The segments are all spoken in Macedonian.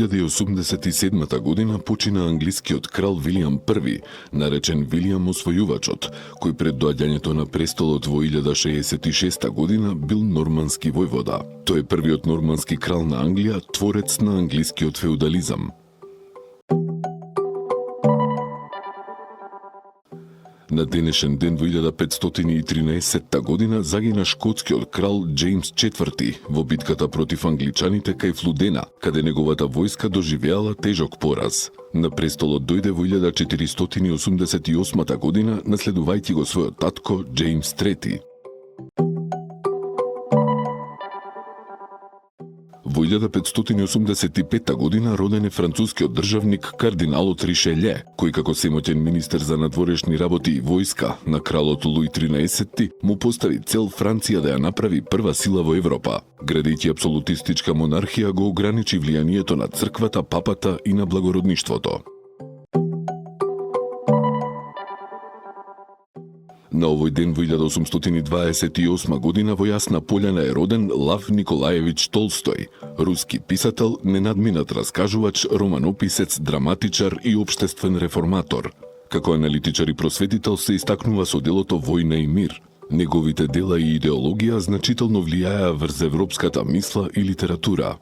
2087 година почина англискиот крал Вилијам I, наречен Вилијам Освојувачот, кој пред доаѓањето на престолот во 1066 година бил нормански војвода. Тој е првиот нормански крал на Англија, творец на англискиот феудализам. На денешен ден во 1513 година загина шкотскиот крал Џејмс IV во битката против англичаните кај Флудена, каде неговата војска доживеала тежок пораз. На престолот дојде во 1488 година, наследувајќи го својот татко Џејмс III. Во 1585 година роден е францускиот државник кардиналот Ришелје, кој како семоќен министер за надворешни работи и војска на кралот Луј XIII му постави цел Франција да ја направи прва сила во Европа. Градејќи апсолутистичка монархија го ограничи влијанието на црквата, папата и на благородништвото. На овој ден во 1828 година во Јасна Пољана е роден Лав Николаевич Толстој, руски писател, ненадминат раскажувач, романописец, драматичар и општествен реформатор. Како аналитичар и просветител се истакнува со делото Војна и мир. Неговите дела и идеологија значително влијаеа врз европската мисла и литература.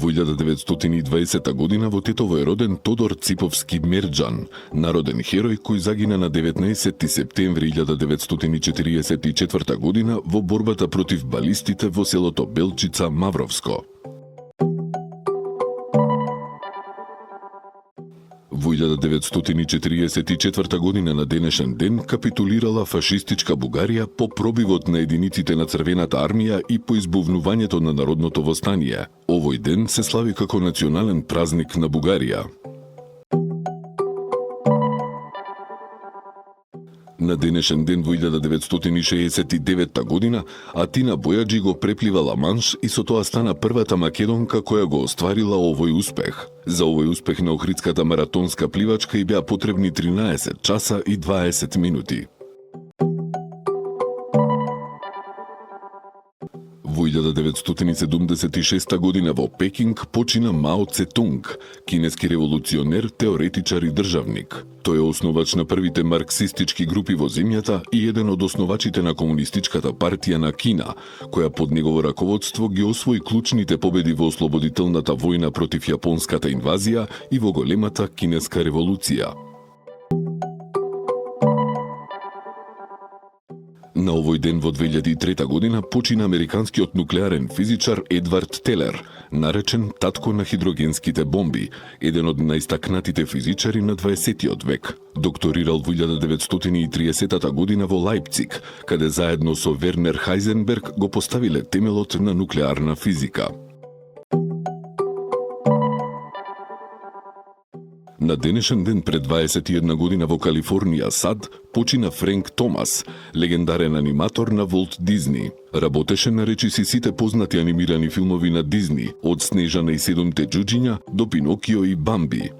Во 1920 година во Тетово е роден Тодор Циповски Мерџан, народен херој кој загина на 19 септември 1944 година во борбата против балистите во селото Белчица, Мавровско. Во 1944 година на денешен ден капитулирала фашистичка Бугарија по пробивот на единиците на Црвената армија и по избувнувањето на народното востание. Овој ден се слави како национален празник на Бугарија. На денешен ден во 1969 година Атина Бојаджи го преплива Ла Манш и со тоа стана првата македонка која го остварила овој успех. За овој успех на охридската маратонска пливачка и беа потребни 13 часа и 20 минути. Во 1976 година во Пекинг почина Мао Цетунг, кинески револуционер, теоретичар и државник. Тој е основач на првите марксистички групи во земјата и еден од основачите на Комунистичката партија на Кина, која под негово раководство ги освои клучните победи во ослободителната војна против јапонската инвазија и во големата кинеска револуција. На овој ден во 2003 година почина американскиот нуклеарен физичар Едвард Телер, наречен татко на хидрогенските бомби, еден од најстакнатите физичари на 20 век. Докторирал во 1930 година во Лајпциг, каде заедно со Вернер Хајзенберг го поставиле темелот на нуклеарна физика. На денешен ден пред 21 година во Калифорнија, САД, почина Френк Томас, легендарен аниматор на Волт Дизни. Работеше на речиси сите познати анимирани филмови на Дизни, од Снежана и седумте џуџиња до Пинокио и Бамби.